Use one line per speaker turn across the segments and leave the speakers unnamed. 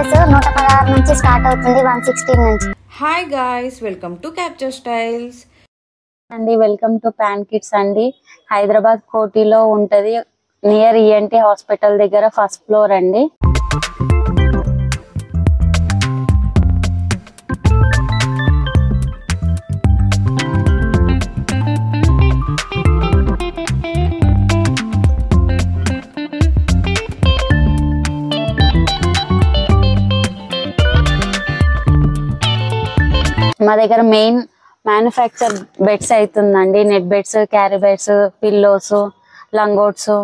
Prices 116 నుంచి start అవుతుంది 116 నుంచి.
Hi guys, welcome to capture styles
అండి. వెల్కమ్ టు ప్యాన్ కిడ్స్ అండి. హైదరాబాద్ కోటిలో ఉంటది, నియర్ ఈఎన్టీ హాస్పిటల్ దగ్గర, ఫస్ట్ ఫ్లోర్ అండి. మా దగ్గర మెయిన్ మ్యానుఫ్యాక్చర్ బెడ్స్ అవుతుందండి. Net beds, carry beds, pillows, లంగోట్స్,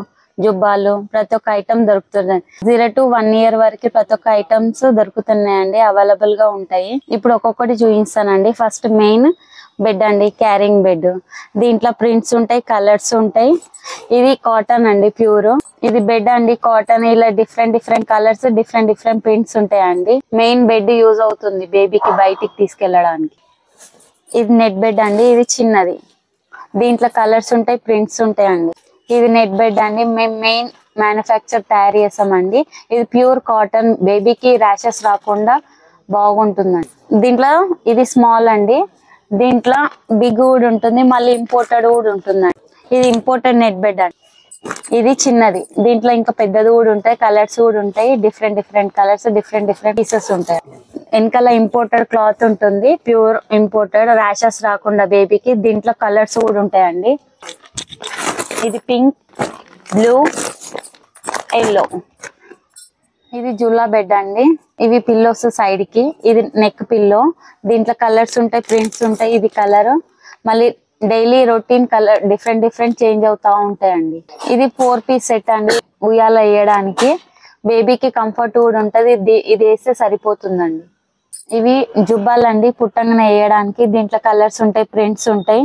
జుబ్బాలు, ప్రతి ఒక్క ఐటమ్ దొరుకుతుంది. 0 to 1 year వరకు ప్రతి ఒక్క ఐటమ్స్ దొరుకుతున్నాయండి, అవైలబుల్ గా ఉంటాయి. ఇప్పుడు ఒక్కొక్కటి చూపిస్తానండి. ఫస్ట్ మెయిన్ బెడ్ అండి, క్యారింగ్ బెడ్. దీంట్లో ప్రింట్స్ ఉంటాయి, కలర్స్ ఉంటాయి. ఇది కాటన్ అండి, ప్యూర్. ఇది బెడ్ అండి, కాటన్. ఇలా డిఫరెంట్ కలర్స్, డిఫరెంట్ ప్రింట్స్ ఉంటాయండి. మెయిన్ బెడ్ యూజ్ అవుతుంది బేబీకి బయటికి తీసుకెళ్లడానికి. ఇది నెట్ బెడ్ అండి, ఇది చిన్నది. దీంట్లో కలర్స్ ఉంటాయి, ప్రింట్స్ ఉంటాయండి. ఇది నెట్ బెడ్ అండి, మేము మెయిన్ మ్యానుఫ్యాక్చర్ తయారు చేస్తామండి. ఇది ప్యూర్ కాటన్, బేబీకి ర్యాషెస్ రాకుండా బాగుంటుందండి. దీంట్లో ఇది స్మాల్ అండి, దీంట్లో బిగ్ వుడ్ ఉంటుంది, మళ్ళీ ఇంపోర్టెడ్ వుడ్ ఉంటుందండి. ఇది ఇంపోర్టెడ్ నెట్ బెడ్ అండి. ఇది చిన్నది, దీంట్లో ఇంకా పెద్దది కూడా ఉంటాయి, కలర్స్ కూడా ఉంటాయి. డిఫరెంట్ కలర్స్, డిఫరెంట్ పీసెస్ ఉంటాయి. వెనకాల ఇంపోర్టెడ్ క్లాత్ ఉంటుంది, ప్యూర్ ఇంపోర్టెడ్, ర్యాషెస్ రాకుండా బేబీకి. దీంట్లో కలర్స్ కూడా ఉంటాయండి. ఇది పింక్, బ్లూ, ఎల్లో. ఇది జుల్లా బెడ్ అండి. ఇవి పిల్లోస్ సైడ్ కి. ఇది నెక్ పిల్లో. దీంట్లో కలర్స్ ఉంటాయి, ప్రింట్స్ ఉంటాయి. ఇది కలర్, మళ్ళీ daily routine colour different change అవుతా ఉంటాయండి. ఇది 4 piece సెట్ అండి, ఉయ్యాల వేయడానికి. బేబీకి కంఫర్ట్ కూడా ఉంటది, ఇది వేస్తే సరిపోతుందండి. ఇవి జుబ్బాలు అండి, పుట్టంగానే వేయడానికి. దీంట్లో కలర్స్ ఉంటాయి, ప్రింట్స్ ఉంటాయి.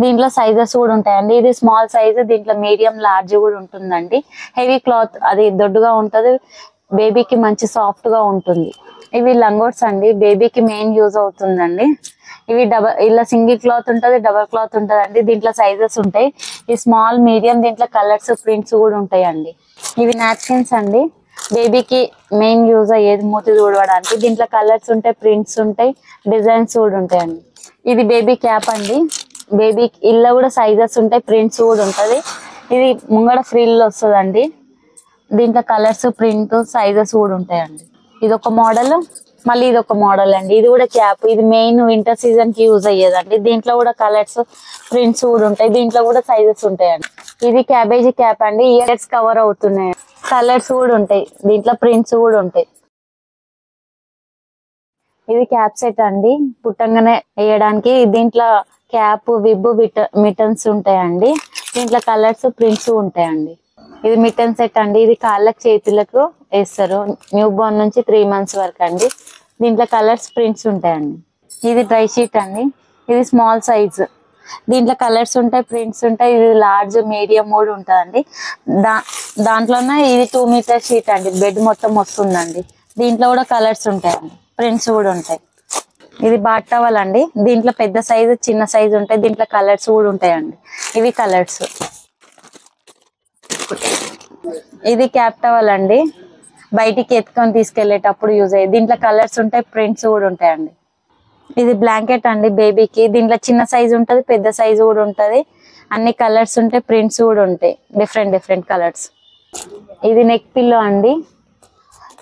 దీంట్లో సైజెస్ కూడా ఉంటాయండి. ఇది స్మాల్ సైజ్, దీంట్లో మీడియం, లార్జ్ కూడా ఉంటుందండి. హెవీ క్లాత్, అది దొడ్డుగా ఉంటది, బేబీకి మంచి సాఫ్ట్ గా ఉంటుంది. ఇవి లంగోట్స్ అండి, బేబీకి మెయిన్ యూజ్ అవుతుందండి. ఇవి ఇలా సింగిల్ క్లాత్ ఉంటది, డబల్ క్లాత్ ఉంటది అండి. దీంట్లో సైజెస్ ఉంటాయి, ఈ స్మాల్, మీడియం. దీంట్లో కలర్స్, ప్రింట్స్ కూడా ఉంటాయండి. ఇవి నాప్కిన్స్ అండి, బేబీకి మెయిన్ యూజ్ అయ్యేది మూతి తుడవడానికి. దీంట్లో కలర్స్ ఉంటాయి, ప్రింట్స్ ఉంటాయి, డిజైన్స్ కూడా ఉంటాయండి. ఇది బేబీ క్యాప్ అండి, బేబీకి ఇలా కూడా సైజెస్ ఉంటాయి, ప్రింట్స్ కూడా ఉంటది. ఇది ముంగడ ఫ్రిల్ వస్తుందండి. దీంట్లో కలర్స్, ప్రింట్, సైజెస్ కూడా ఉంటాయండి. ఇది ఒక మోడల్, మళ్ళీ ఇది ఒక మోడల్ అండి. ఇది కూడా క్యాప్, ఇది మెయిన్ వింటర్ సీజన్ కి యూజ్ అయ్యేదండి. దీంట్లో కూడా కలర్స్, ప్రింట్స్ కూడా ఉంటాయి. దీంట్లో కూడా సైజెస్ ఉంటాయండి. ఇది క్యాబేజీ క్యాప్ అండి, ఇయర్స్ కవర్ అవుతున్నాయి. కలర్స్ కూడా ఉంటాయి, దీంట్లో ప్రింట్స్ కూడా ఉంటాయి. ఇది క్యాప్ సెట్ అండి, పుట్టంగానే వేయడానికి. దీంట్లో క్యాప్, విబ్, మిటన్స్ ఉంటాయండి. దీంట్లో కలర్స్, ప్రింట్స్ ఉంటాయండి. ఇది మిటన్ సెట్ అండి, ఇది కాళ్ళకు, చేతులకు వేస్తారు, న్యూ బోర్న్ నుంచి 3 months వరకు అండి. దీంట్లో కలర్స్, ప్రింట్స్ ఉంటాయండి. ఇది డ్రై షీట్ అండి, ఇది స్మాల్ సైజ్. దీంట్లో కలర్స్ ఉంటాయి, ప్రింట్స్ ఉంటాయి. ఇది లార్జ్, మీడియం కూడా ఉంటుందండి. దాంట్లోనే ఇది 2 meter షీట్ అండి, బెడ్ మొత్తం వస్తుందండి. దీంట్లో కూడా కలర్స్ ఉంటాయండి, ప్రింట్స్ కూడా ఉంటాయి. ఇది బాత్ టవల్ అండి, దీంట్లో పెద్ద సైజు, చిన్న సైజు ఉంటాయి. దీంట్లో కలర్స్ కూడా ఉంటాయండి. ఇవి కలర్స్. ఇది క్యాప్ టవల్ అండి, బయటికి ఎత్తుకొని తీసుకెళ్లేటప్పుడు యూజ్ అయ్యేది. దీంట్లో కలర్స్ ఉంటాయి, ప్రింట్స్ కూడా ఉంటాయండి. ఇది బ్లాంకెట్ అండి బేబీకి. దీంట్లో చిన్న సైజు ఉంటది, పెద్ద సైజు కూడా ఉంటది. అన్ని కలర్స్ ఉంటాయి, ప్రింట్స్ కూడా ఉంటాయి, డిఫరెంట్ కలర్స్. ఇది నెక్ పిల్లో అండి,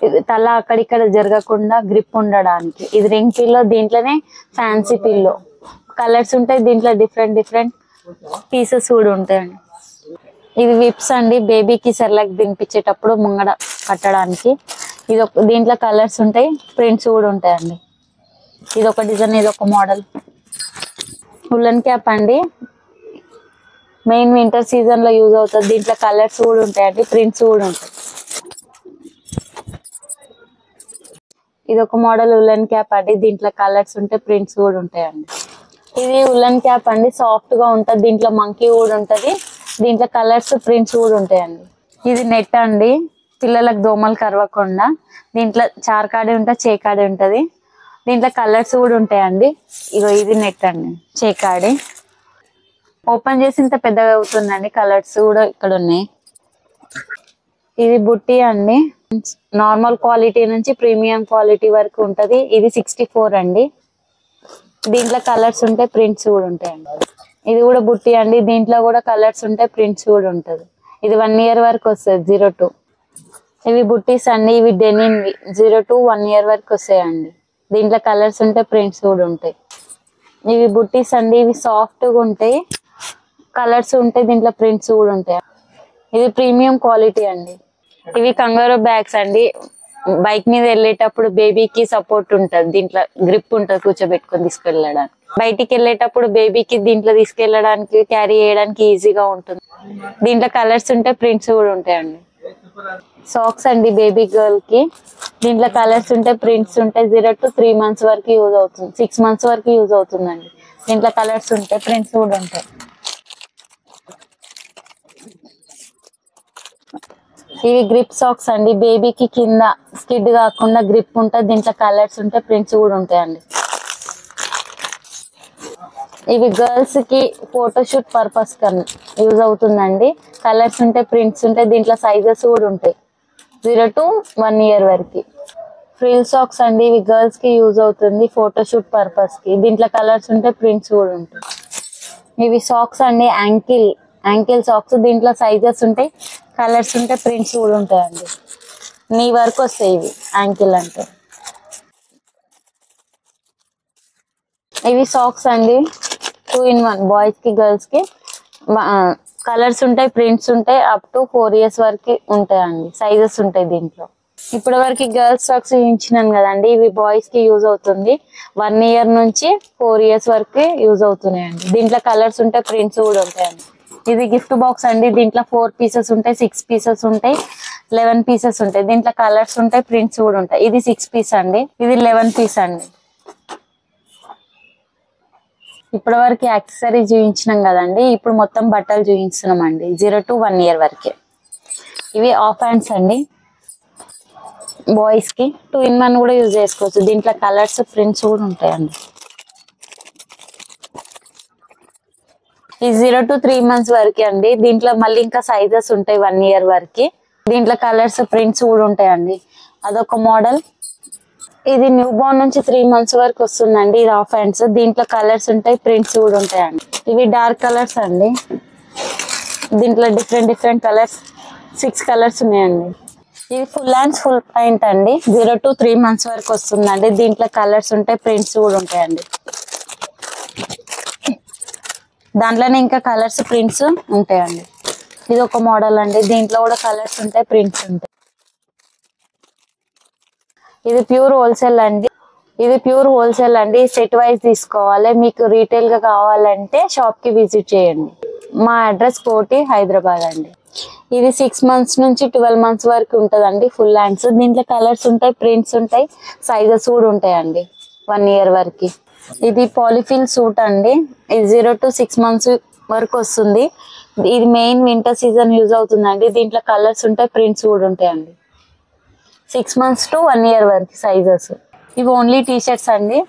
ఇది తల అక్కడిక్కడ జరగకుండా గ్రిప్ ఉండడానికి. ఇది రింగ్ పిల్లో, దీంట్లోనే ఫ్యాన్సీ పిల్లో. కలర్స్ ఉంటాయి, దీంట్లో డిఫరెంట్ పీసెస్ కూడా ఉంటాయండి. ఇది విప్స్ అండి, బేబీకి సెర్లాక్ తినిపించేటప్పుడు ముంగడ కట్టడానికి. ఇది దీంట్లో కలర్స్ ఉంటాయి, ప్రింట్స్ కూడా ఉంటాయండి. ఇది ఒక డిజైన్, ఇది ఒక మోడల్. ఉల్లన్ క్యాప్ అండి, మెయిన్ వింటర్ సీజన్ లో యూజ్ అవుతుంది. దీంట్లో కలర్స్ కూడా ఉంటాయండి, ప్రింట్స్ కూడా ఉంటాయి. ఇది ఒక మోడల్ ఉల్లన్ క్యాప్ అండి, దీంట్లో కలర్స్ ఉంటాయి, ప్రింట్స్ కూడా ఉంటాయండి. ఇది ఉల్లన్ క్యాప్ అండి, సాఫ్ట్ గా ఉంటది. దీంట్లో మంకీ కూడా ఉంటది. దీంట్లో కలర్స్, ప్రింట్స్ కూడా ఉంటాయండి. ఇది నెట్ అండి, పిల్లలకు దోమలు కరవకుండా. దీంట్లో చార్కాడి ఉంటుంది, చేకాడి ఉంటది. దీంట్లో కలర్స్ కూడా ఉంటాయండి. ఇగో ఇది నెట్ అండి, చేకాడి. ఓపెన్ చేసి ఇంత పెద్దగా అవుతుందండి, కలర్స్ కూడా ఇక్కడ ఉన్నాయి. ఇది బుట్టి అండి, నార్మల్ క్వాలిటీ నుంచి ప్రీమియం క్వాలిటీ వరకు ఉంటది. ఇది 64 అండి. దీంట్లో కలర్స్ ఉంటాయి, ప్రింట్స్ కూడా ఉంటాయండి. ఇది కూడా బుట్టి అండి. దీంట్లో కూడా కలర్స్ ఉంటాయి, ప్రింట్స్ కూడా ఉంటది. ఇది 1 ఇయర్ వరకు వస్తుంది 02. ఇవి బుట్టీస్ అండి. ఇవి డెనిమ్ 0 to 1 ఇయర్ వరకు వస్తాయండి. దీంట్లో కలర్స్ ఉంటాయి, ప్రింట్స్ కూడా ఉంటాయి. ఇవి బుట్టీస్ అండి. ఇవి సాఫ్ట్ గా ఉంటాయి, కలర్స్ ఉంటాయి, దీంట్లో ప్రింట్స్ కూడా ఉంటాయి. ఇది ప్రీమియం క్వాలిటీ అండి. ఇవి కంగారో బ్యాగ్స్ అండి. బైక్ మీద వెళ్ళేటప్పుడు బేబీకి సపోర్ట్ ఉంటది, దీంట్లో గ్రిప్ ఉంటది, కూర్చోబెట్టుకొని తీసుకెళ్ళడానికి. బయటికి వెళ్ళేటప్పుడు బేబీకి దీంట్లో తీసుకెళ్ళడానికి, క్యారీ చేయడానికి ఈజీగా ఉంటుంది. దీంట్లో కలర్స్ ఉంటాయి, ప్రింట్స్ కూడా ఉంటాయండి. సాక్స్ అండి బేబీ గర్ల్ కి. దీంట్లో కలర్స్ ఉంటాయి, ప్రింట్స్ ఉంటాయి. 0 to 3 months వరకు యూజ్ అవుతుంది, 6 months వరకు యూజ్ అవుతుందండి. దీంట్లో కలర్స్ ఉంటాయి, ప్రింట్స్ కూడా ఉంటాయి. ఇవి గ్రిప్ సాక్స్ అండి. బేబీకి కింద స్కిడ్ కాకుండా గ్రిప్ ఉంటుంది. దీంట్లో కలర్స్ ఉంటాయి, ప్రింట్స్ కూడా ఉంటాయండి. ఇవి గర్ల్స్ కి ఫోటోషూట్ పర్పస్ యూజ్ అవుతుందండి. కలర్స్ ఉంటాయి, ప్రింట్స్ ఉంటాయి. దీంట్లో సైజెస్ కూడా ఉంటాయి 0 to 1 ఇయర్ వరకు. ఫ్రిల్ సాక్స్ అండి. ఇవి గర్ల్స్ కి యూజ్ అవుతుంది, ఫోటోషూట్ పర్పస్ కి. దీంట్లో కలర్స్ ఉంటాయి, ప్రింట్స్ కూడా ఉంటాయి. ఇవి సాక్స్ అండి, యాంకిల్ సాక్స్. దీంట్లో సైజెస్ ఉంటాయి, కలర్స్ ఉంటాయి, ప్రింట్స్ కూడా ఉంటాయండి. నీ వరకు వస్తాయి ఇవి యాంకిల్ అంటే. ఇవి సాక్స్ అండి, 2 in 1 బాయ్స్ కి గర్ల్స్ కి. కలర్స్ ఉంటాయి, ప్రింట్స్ ఉంటాయి. అప్ టు 4 years వరకు ఉంటాయండి. సైజెస్ ఉంటాయి దీంట్లో. ఇప్పటి వరకు గర్ల్స్ సాక్స్ చూపించినాను కదండి. ఇవి బాయ్స్ కి యూజ్ అవుతుంది. 1 ఇయర్ నుంచి 4 years వరకు యూజ్ అవుతున్నాయండి. దీంట్లో కలర్స్ ఉంటాయి, ప్రింట్స్ కూడా ఉంటాయండి. ఇది గిఫ్ట్ బాక్స్ అండి. దీంట్లో 4 pieces ఉంటాయి, 6 pieces ఉంటాయి, 11 pieces ఉంటాయి. దీంట్లో కలర్స్ ఉంటాయి, ప్రింట్స్ కూడా ఉంటాయి. ఇది 6 piece అండి. ఇది 11 piece అండి. ఇప్పటి వరకు యాక్సెసరీస్ చూపించినాం కదండి. ఇప్పుడు మొత్తం బట్టలు చూపిస్తున్నాం అండి 0 to 1 ఇయర్ వరకే. ఇవి ఆఫ్ హ్యాండ్స్ అండి. బాయ్స్ కి 2 in 1 కూడా యూజ్ చేసుకోవచ్చు. దీంట్లో కలర్స్, ప్రింట్స్ కూడా ఉంటాయండి. ఈ 0 to 3 months వరకే అండి. దీంట్లో మళ్ళీ ఇంకా సైజెస్ ఉంటాయి 1 ఇయర్ వరకు. దీంట్లో కలర్స్, ప్రింట్స్ కూడా ఉంటాయండి. అదొక మోడల్. ఇది న్యూ బోర్న్ నుంచి 3 months వరకు వస్తుందండి. ఇది ఆఫ్ హ్యాండ్స్. దీంట్లో కలర్స్ ఉంటాయి, ప్రింట్స్ కూడా ఉంటాయండి. ఇవి డార్క్ కలర్స్ అండి. దీంట్లో డిఫరెంట్ కలర్స్, 6 కలర్స్ ఉన్నాయండి. ఇది ఫుల్ హ్యాండ్స్, ఫుల్ పాయింట్ అండి. 0 to 3 months వరకు వస్తుందండి. దీంట్లో కలర్స్ ఉంటాయి, ప్రింట్స్ కూడా ఉంటాయండి. దాంట్లోనే ఇంకా కలర్స్, ప్రింట్స్ ఉంటాయండి. ఇది ఒక మోడల్ అండి. దీంట్లో కూడా కలర్స్ ఉంటాయి, ప్రింట్స్ ఉంటాయి. ఇది ప్యూర్ హోల్సేల్ అండి. సెట్ వైజ్ తీసుకోవాలి. మీకు రీటైల్ గా కావాలంటే షాప్ కి విజిట్ చేయండి. మా అడ్రస్ కోటి, హైదరాబాద్ అండి. ఇది 6 months నుంచి 12 months వరకు ఉంటదండి. Full hands. దీంట్లో కలర్స్ ఉంటాయి, ప్రింట్స్ ఉంటాయి, సైజెస్ కూడా ఉంటాయండి 1 ఇయర్ వరకు. ఇది పాలిఫిల్ సూట్ అండి. ఇది 0 to 6 months వరకు వస్తుంది. ఇది మెయిన్ వింటర్ సీజన్ యూజ్ అవుతుందండి. దీంట్లో కలర్స్ ఉంటాయి, ప్రింట్స్ కూడా ఉంటాయండి. 6 months to 1 year వరకు సైజెస్. ఇవి ఓన్లీ టీ షర్ట్స్ అండి.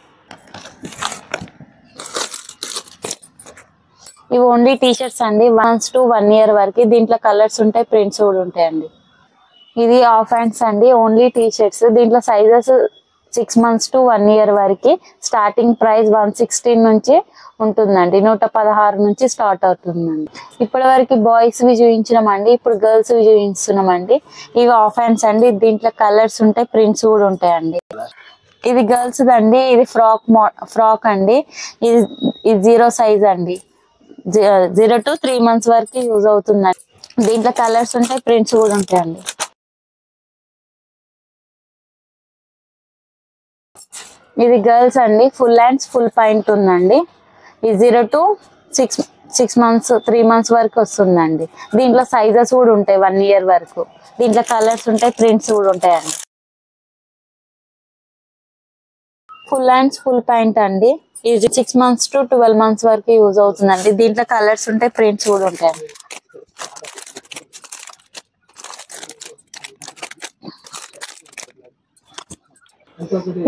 ఇవి ఓన్లీ టీ షర్ట్స్ అండి. 1 months to 1 year వరకు. దీంట్లో కలర్స్ ఉంటాయి, ప్రింట్స్ కూడా ఉంటాయండి. ఇది ఆఫ్ హ్యాండ్స్ అండి. Only T shirts. దీంట్లో సైజెస్ 6 months to 1 year వరకు. స్టార్టింగ్ ప్రైస్ 116 నుంచి ఉంటుందండి. 116 నుంచి స్టార్ట్ అవుతుందండి. ఇప్పటి వరకు బాయ్స్ వి చూపించినామండి. ఇప్పుడు గర్ల్స్ వి చూపిస్తున్నామండి. ఇవి ఆఫ్ హ్యాండ్స్ అండి. దీంట్లో కలర్స్ ఉంటాయి, ప్రింట్స్ కూడా ఉంటాయండి. ఇది గర్ల్స్ అండి. ఇది ఫ్రాక్ అండి. ఇది 0 size అండి. 0 to 3 months వరకు యూజ్ అవుతుందండి. దీంట్లో కలర్స్ ఉంటాయి, ప్రింట్స్ కూడా ఉంటాయండి. ఇది గర్ల్స్ అండి. ఫుల్ హ్యాండ్స్, ఫుల్ పాయింట్ ఉందండి. ఇది 0 to 6 months 3 months వరకు వస్తుందండి. దీంట్లో సైజెస్ కూడా ఉంటాయి 1 year వరకు. దీంట్లో కలర్స్ ఉంటాయి, ప్రింట్స్ కూడా ఉంటాయండి. ఫుల్ హ్యాండ్స్, ఫుల్ పాయింట్ అండి. ఇది 6 months to 12 months వరకు యూజ్ అవుతుందండి. దీంట్లో కలర్స్ ఉంటాయి, ప్రింట్స్ కూడా ఉంటాయండి.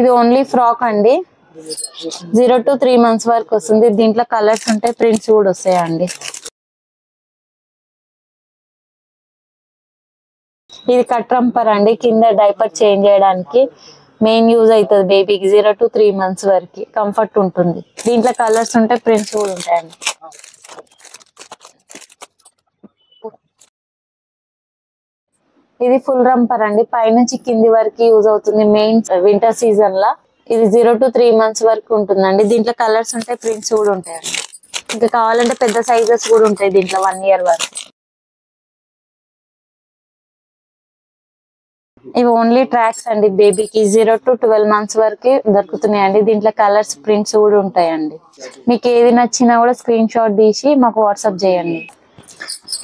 ఇది ఓన్లీ ఫ్రాక్ అండి. 0 to 3 months వరకు వస్తుంది. దీంట్లో కలర్స్ ఉంటాయి, ప్రింట్స్ కూడా వస్తాయండి. ఇది కట్ రంపర్ అండి, కింద డైపర్ చేంజ్ చేయడానికి మెయిన్ యూజ్ అవుతుంది బేబీకి 0 to 3 months వరకు కంఫర్ట్ ఉంటుంది. దీంట్లో కలర్స్ ఉంటాయి, ప్రింట్స్ కూడా ఉంటాయండి. ఇది ఫుల్ రంపర్ అండి, పైనుంచి కింది వరకు యూజ్ అవుతుంది మెయిన్ వింటర్ సీజన్ లా. ఇది 0 to 3 months వరకు ఉంటుందండి. దీంట్లో కలర్స్ ఉంటాయి, ప్రింట్స్ కూడా ఉంటాయండి. ఇంకా కావాలంటే పెద్ద సైజెస్ కూడా ఉంటాయి దీంట్లో 1 year వరకు. ఇవి ఓన్లీ ట్రాక్స్ అండి, బేబీకి 0 to 12 months వరకు దొరుకుతున్నాయండి. దీంట్లో కలర్స్ ప్రింట్స్ కూడా ఉంటాయండి. మీకు ఏది నచ్చినా కూడా స్క్రీన్ షాట్ తీసి మాకు వాట్సాప్ చేయండి.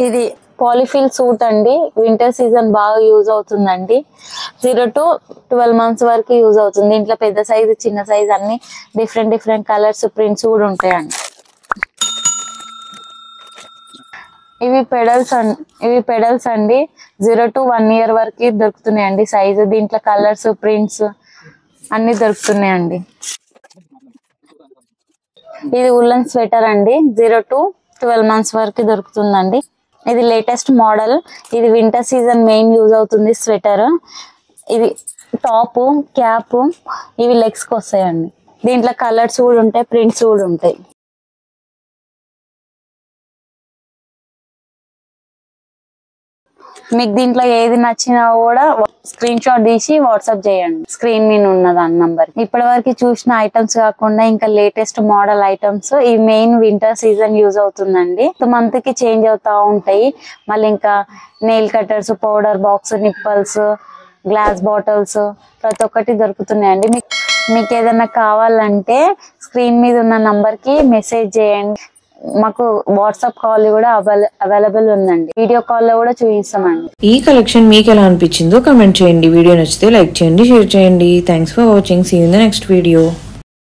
ఇది పాలిఫిల్ సూట్ అండి, వింటర్ సీజన్ బాగా యూజ్ అవుతుందండి. 0 to 12 months వరకు యూజ్ అవుతుంది. దీంట్లో పెద్ద సైజు చిన్న సైజ్ అన్ని డిఫరెంట్ కలర్స్ ప్రింట్స్ కూడా ఉంటాయండి. ఇవి పెడల్స్ అండి, 0 to 1 year వరకు దొరుకుతున్నాయండి సైజు. దీంట్లో కలర్స్ ప్రింట్స్ అన్ని దొరుకుతున్నాయండి. ఇది ఉల్లన్ స్వెటర్ అండి, 0 to 12 months వరకు దొరుకుతుందండి. ఇది లేటెస్ట్ మోడల్, ఇది వింటర్ సీజన్ మెయిన్ యూజ్ అవుతుంది స్వెటర్. ఇది టాప్ క్యాప్ ఇవి లెగ్స్ కి వస్తాయండి. దీంట్లో కలర్స్ కూడా ఉంటాయి, ప్రింట్స్ కూడా ఉంటాయి. మీకు దీంట్లో ఏది నచ్చినా కూడా స్క్రీన్ షాట్ తీసి వాట్సాప్ చేయండి, స్క్రీన్ మీద ఉన్న దాని నంబర్. ఇప్పటి వరకు చూసిన ఐటమ్స్ కాకుండా ఇంకా లేటెస్ట్ మోడల్ ఐటమ్స్ ఈ మెయిన్ వింటర్ సీజన్ యూజ్ అవుతుందండి. మంత్ కి చేంజ్ అవుతా ఉంటాయి. మళ్ళీ ఇంకా nail cutters, powder box, nipples, glass bottles ప్రతి ఒక్కటి దొరుకుతున్నాయండి. మీకు ఏదైనా కావాలంటే స్క్రీన్ మీద ఉన్న నంబర్ కి మెసేజ్ చేయండి. మాకు వాట్సాప్ కాల్ కూడా అవైలబుల్ ఉందండి. వీడియో కాల్ లో కూడా చూపిస్తామండి.
ఈ కలెక్షన్ మీకు ఎలా అనిపించిందో కామెంట్ చేయండి. వీడియో నచ్చితే లైక్ చేయండి, షేర్ చేయండి. Thanks for watching. See you in the next video.